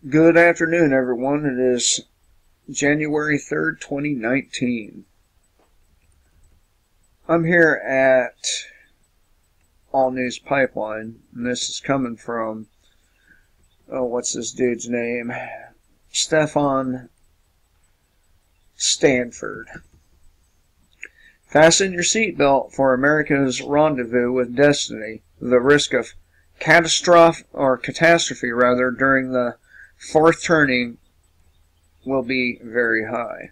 Good afternoon, everyone. It is January 3rd, 2019. I'm here at All News Pipeline, and this is coming from, what's this dude's name? Stefan Stanford. Fasten your seatbelt for America's rendezvous with destiny. The risk of catastrophe during the fourth turning will be very high.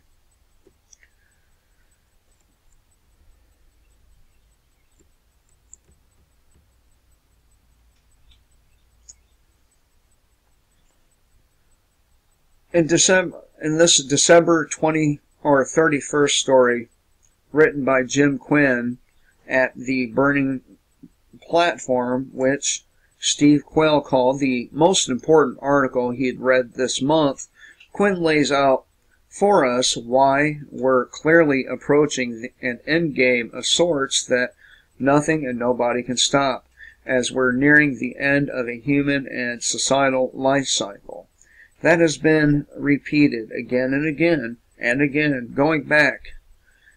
In this December 31st story, written by Jim Quinn at the Burning Platform, which Steve Quayle called the most important article he had read this month, Quinn lays out for us why we're clearly approaching an endgame of sorts that nothing and nobody can stop, as we're nearing the end of a human and societal life cycle. That has been repeated again and again and again, going back,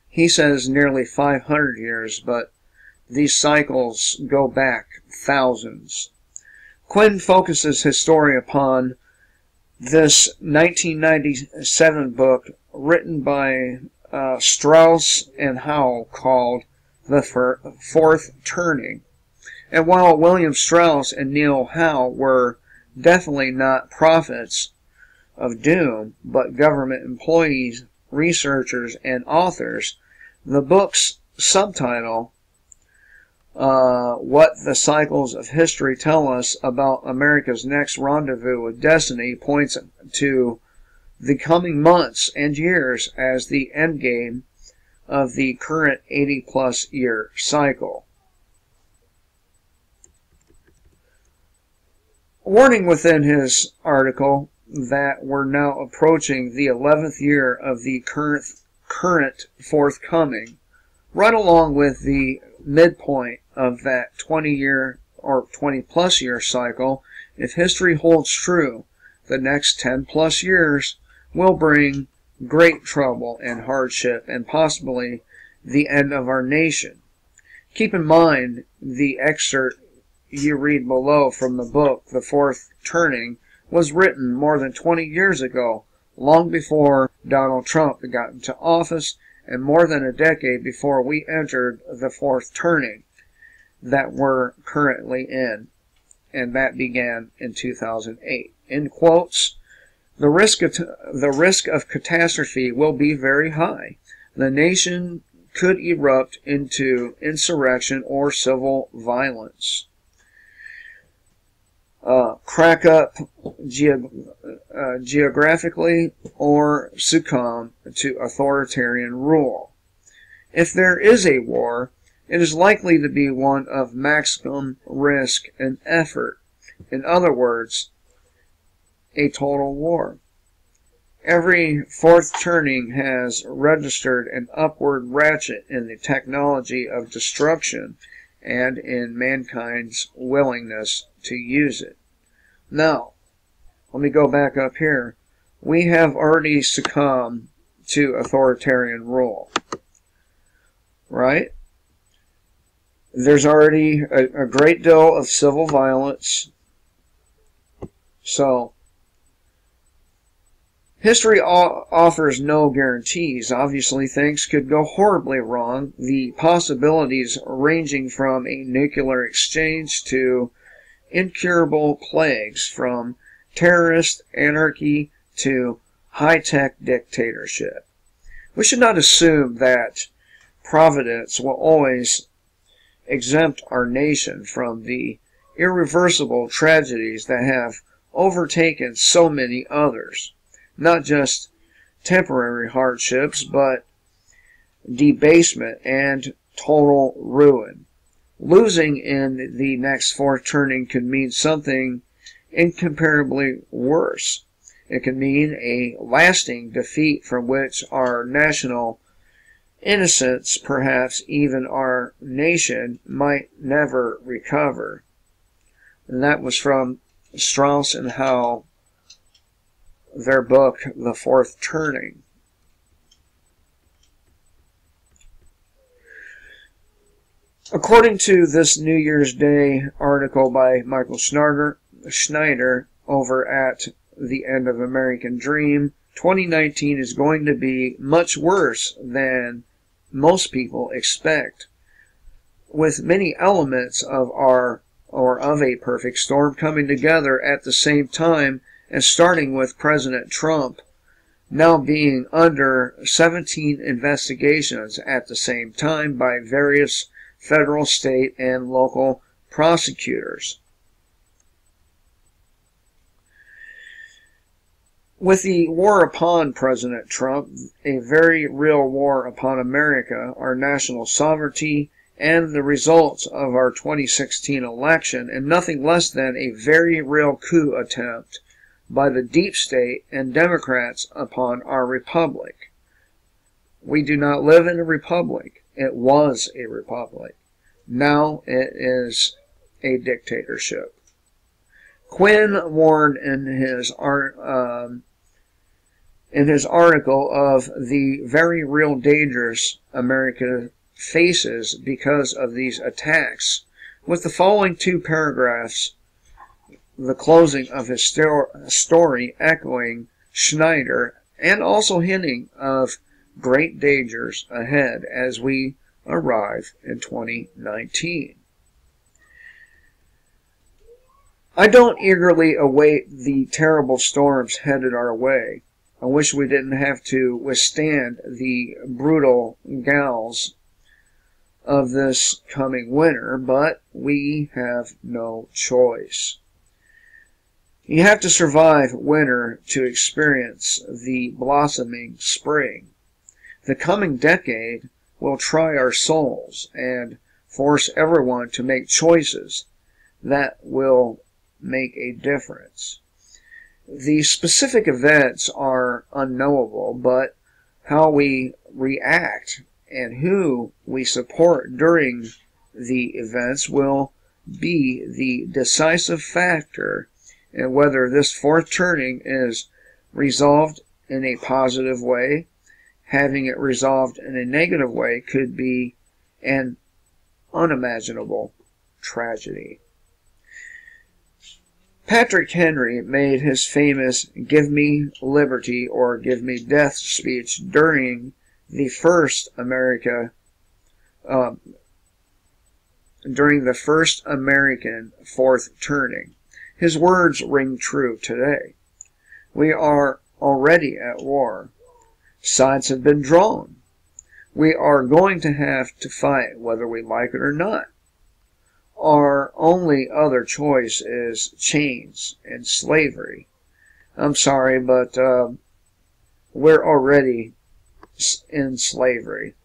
he says, nearly 500 years, but these cycles go back thousands. Quinn focuses his story upon this 1997 book written by Strauss and Howe called The Fourth Turning. And while William Strauss and Neil Howe were definitely not prophets of doom, but government employees, researchers, and authors, the book's subtitle, What the Cycles of History Tell Us About America's Next Rendezvous with Destiny, points to the coming months and years as the endgame of the current 80-plus year cycle. Warning within his article that we're now approaching the 11th year of the current forthcoming, right along with the midpoint of that 20-year or 20-plus year cycle. If history holds true, the next 10-plus years will bring great trouble and hardship and possibly the end of our nation. Keep in mind the excerpt you read below from the book, The Fourth Turning, was written more than 20 years ago, long before Donald Trump got into office, and more than a decade before we entered the fourth turning that we're currently in, and that began in 2008. In quotes, the risk of catastrophe will be very high. The nation could erupt into insurrection or civil violence, crack up geographically, or succumb to authoritarian rule. If there is a war, it is likely to be one of maximum risk and effort. In other words, a total war. Every fourth turning has registered an upward ratchet in the technology of destruction and in mankind's willingness to use it. Now, let me go back up here. We have already succumbed to authoritarian rule, right? There's already a great deal of civil violence. So, history offers no guarantees. Obviously, things could go horribly wrong. The possibilities ranging from a nuclear exchange to incurable plagues, from terrorist anarchy to high-tech dictatorship. We should not assume that Providence will always exempt our nation from the irreversible tragedies that have overtaken so many others. Not just temporary hardships, but debasement and total ruin. Losing in the next fourth turning could mean something incomparably worse. It could mean a lasting defeat from which our national innocence, perhaps even our nation, might never recover. And that was from Strauss and Howe, their book, The Fourth Turning. According to this New Year's Day article by Michael Schneider over at The End of American Dream, 2019 is going to be much worse than most people expect, with many elements of a perfect storm coming together at the same time, and starting with President Trump now being under 17 investigations at the same time by various federal, state, and local prosecutors. With the war upon President Trump, a very real war upon America, our national sovereignty, and the results of our 2016 election, and nothing less than a very real coup attempt by the deep state and Democrats upon our republic. We do not live in a republic. It was a republic. Now it is a dictatorship. Quinn warned in his article of the very real dangers America faces because of these attacks, with the following two paragraphs, the closing of his story echoing Schneider and also hinting of great dangers ahead as we arrive in 2019. I don't eagerly await the terrible storms headed our way. I wish we didn't have to withstand the brutal gales of this coming winter, but we have no choice. You have to survive winter to experience the blossoming spring. The coming decade will try our souls and force everyone to make choices that will make a difference. The specific events are unknowable, but how we react and who we support during the events will be the decisive factor in whether this fourth turning is resolved in a positive way. Having it resolved in a negative way could be an unimaginable tragedy. Patrick Henry made his famous "Give me liberty or give me death" speech during the first American fourth turning. His words ring true today. We are already at war. Sides have been drawn. We are going to have to fight whether we like it or not. Our only other choice is chains and slavery. I'm sorry, but we're already in slavery.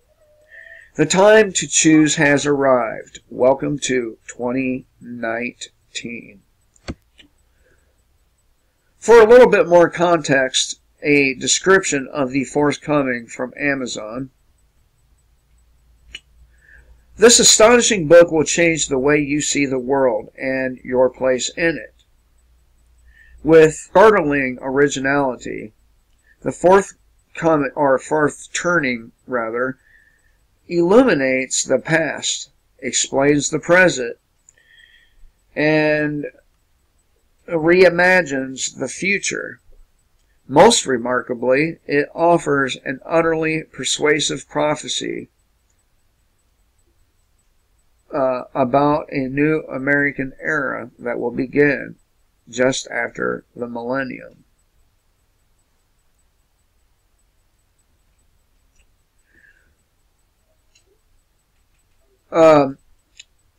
The time to choose has arrived. Welcome to 2019. For a little bit more context, a description of the forthcoming from Amazon. This astonishing book will change the way you see the world and your place in it. With startling originality, the fourth turning illuminates the past, explains the present, and reimagines the future. Most remarkably, it offers an utterly persuasive prophecy about a new American era that will begin just after the millennium.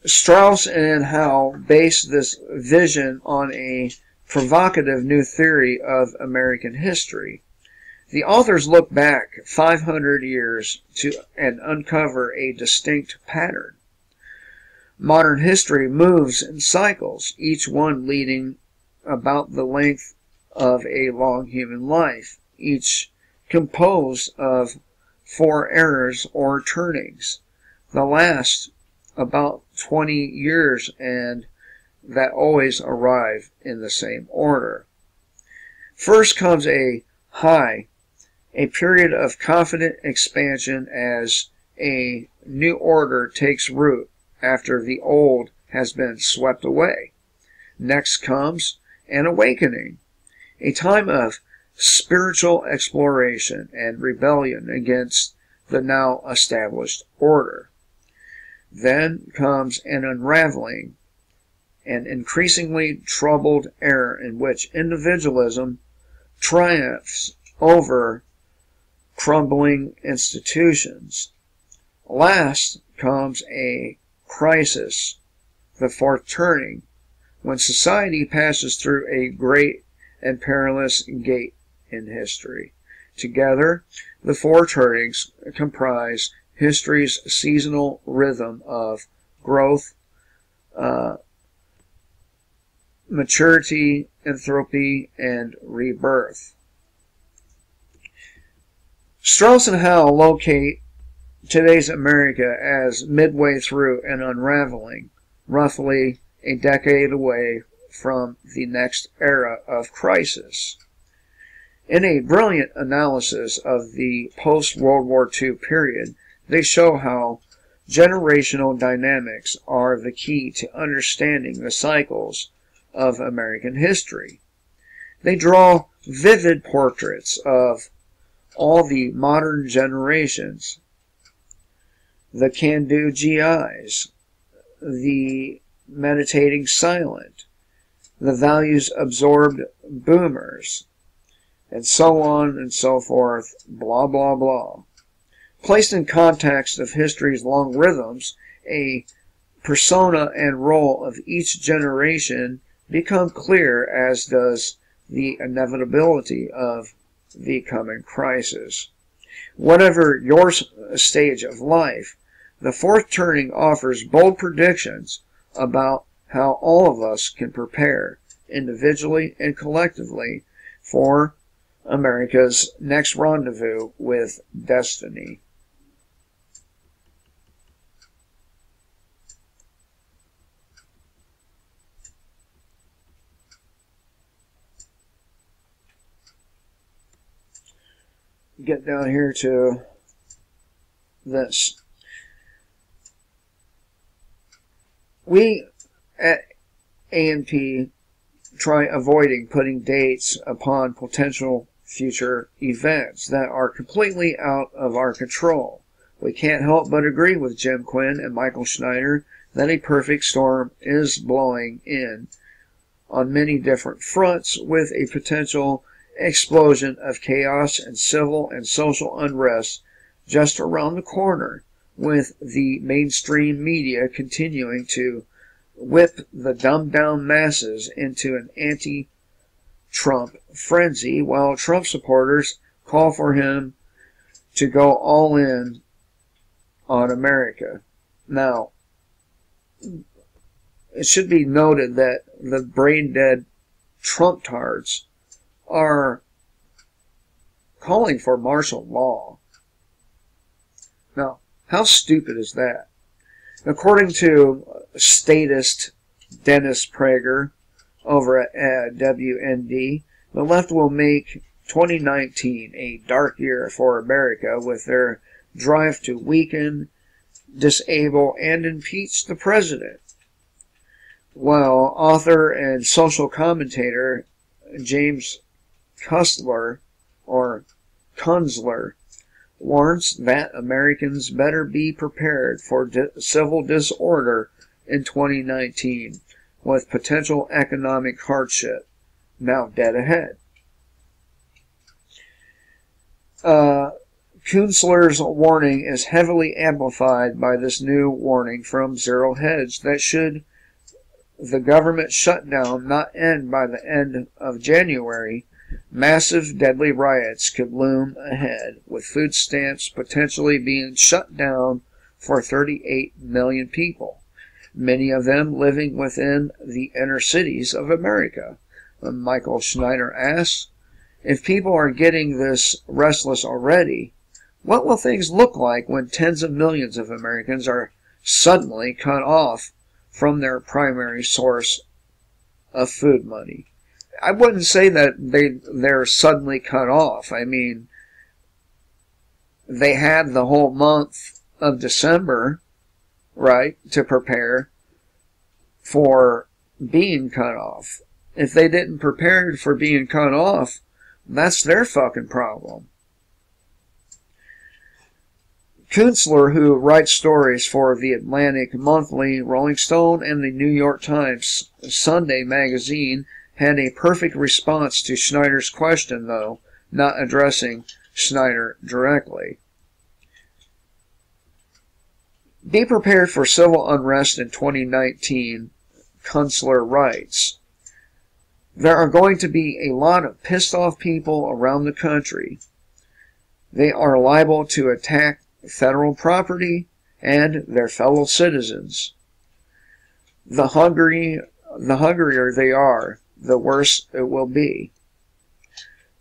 Strauss and Howe base this vision on a provocative new theory of American history. The authors look back 500 years and uncover a distinct pattern. Modern history moves in cycles, each one leading about the length of a long human life, each composed of 4 eras or turnings, the last about 20 years, and that always arrive in the same order. First comes a high, a period of confident expansion as a new order takes root after the old has been swept away. Next comes an awakening, a time of spiritual exploration and rebellion against the now established order. Then comes an unraveling, an increasingly troubled era in which individualism triumphs over crumbling institutions. Last comes a crisis, the fourth turning, when society passes through a great and perilous gate in history. Together, the four turnings comprise history's seasonal rhythm of growth, maturity, entropy, and rebirth. Strauss and Howe locate today's America as midway through an unraveling, roughly a decade away from the next era of crisis. In a brilliant analysis of the post-World War II period, they show how generational dynamics are the key to understanding the cycles of American history. They draw vivid portraits of all the modern generations, the can-do GIs, the meditating silent, the values-absorbed boomers, and so on and so forth, blah, blah, blah. Placed in context of history's long rhythms, a persona and role of each generation become clear, as does the inevitability of the coming crisis. Whatever your stage of life, the fourth turning offers bold predictions about how all of us can prepare, individually and collectively, for America's next rendezvous with destiny. Get down here to this. We at A&P try avoiding putting dates upon potential future events that are completely out of our control. We can't help but agree with Jim Quinn and Michael Schneider that a perfect storm is blowing in on many different fronts, with a potential explosion of chaos and civil and social unrest just around the corner, with the mainstream media continuing to whip the dumbed-down masses into an anti-Trump frenzy, while Trump supporters call for him to go all in on America. Now, it should be noted that the brain-dead Trump-tards are calling for martial law. Now, how stupid is that? According to statist Dennis Prager over at WND, the left will make 2019 a dark year for America with their drive to weaken, disable, and impeach the president. While author and social commentator James Kunstler warns that Americans better be prepared for civil disorder in 2019, with potential economic hardship now dead ahead. Kunstler's warning is heavily amplified by this new warning from Zero Hedge that should the government shutdown not end by the end of January, massive deadly riots could loom ahead, with food stamps potentially being shut down for 38 million people, many of them living within the inner cities of America. Michael Schneider asks, if people are getting this restless already, what will things look like when tens of millions of Americans are suddenly cut off from their primary source of food money? I wouldn't say that they're suddenly cut off. I mean, they had the whole month of December, right, to prepare for being cut off. If they didn't prepare for being cut off, that's their fucking problem. Kunstler, who writes stories for the Atlantic Monthly, Rolling Stone, and the New York Times Sunday magazine, had a perfect response to Schneider's question, though not addressing Schneider directly. Be prepared for civil unrest in 2019, Kunstler writes. There are going to be a lot of pissed off people around the country. They are liable to attack federal property and their fellow citizens. The hungrier they are, the worse it will be.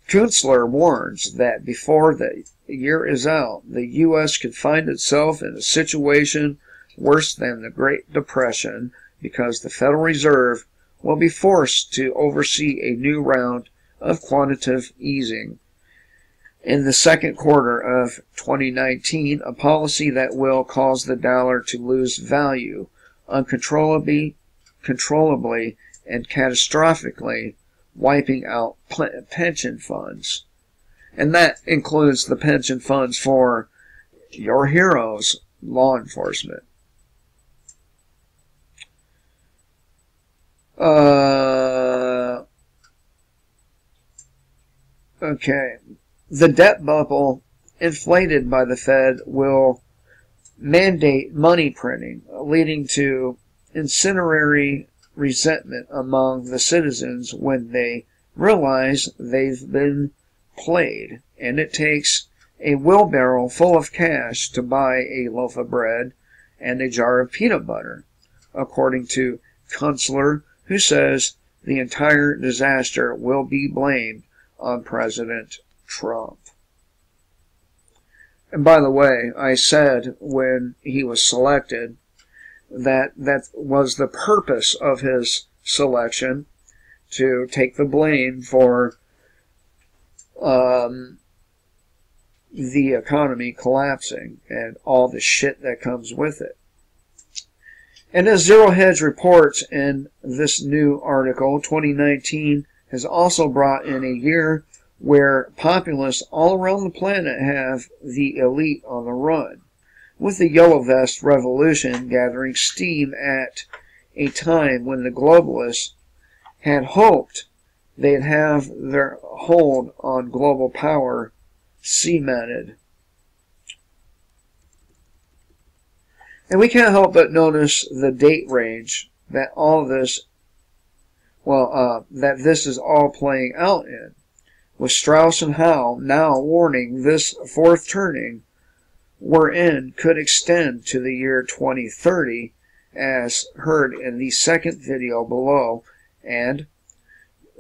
Kunstler warns that before the year is out, the U.S. could find itself in a situation worse than the Great Depression because the Federal Reserve will be forced to oversee a new round of quantitative easing in the second quarter of 2019, a policy that will cause the dollar to lose value uncontrollably and catastrophically, wiping out pension funds. And that includes the pension funds for your heroes, law enforcement. Okay. The debt bubble inflated by the Fed will mandate money printing, leading to incendiary resentment among the citizens when they realize they've been played, and it takes a wheelbarrow full of cash to buy a loaf of bread and a jar of peanut butter, according to Kunstler, who says the entire disaster will be blamed on President Trump. And by the way, I said when he was selected that that was the purpose of his selection, to take the blame for the economy collapsing and all the shit that comes with it. And as Zero Hedge reports in this new article, 2019 has also brought in a year where populists all around the planet have the elite on the run, with the Yellow Vest Revolution gathering steam at a time when the globalists had hoped they'd have their hold on global power cemented. And we can't help but notice the date range that all this, that this is all playing out in, with Strauss and Howe now warning this fourth turning we're in could extend to the year 2030, as heard in the second video below, and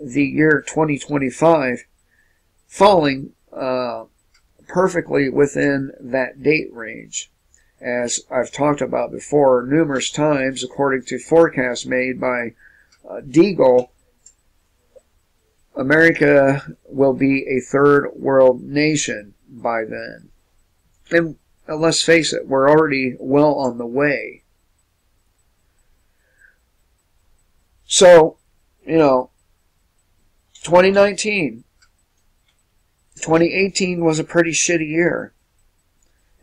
the year 2025 falling perfectly within that date range. As I've talked about before numerous times, according to forecasts made by Deagle, America will be a third world nation by then. And let's face it, we're already well on the way. So, 2019, 2018 was a pretty shitty year.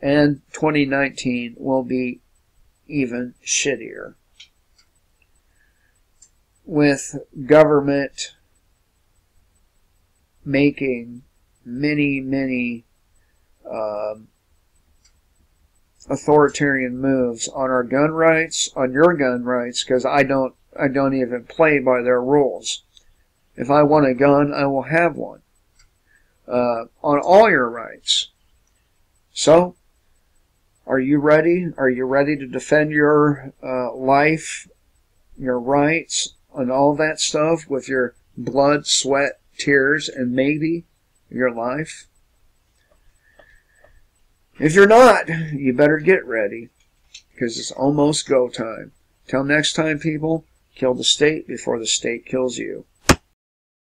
And 2019 will be even shittier, with government making many authoritarian moves on our gun rights, on your gun rights, because I don't even play by their rules. If I want a gun, I will have one. On all your rights. So, are you ready? Are you ready to defend your life, your rights, and all that stuff with your blood, sweat, tears, and maybe your life? If you're not, you better get ready, because it's almost go time. Till next time, people, kill the state before the state kills you.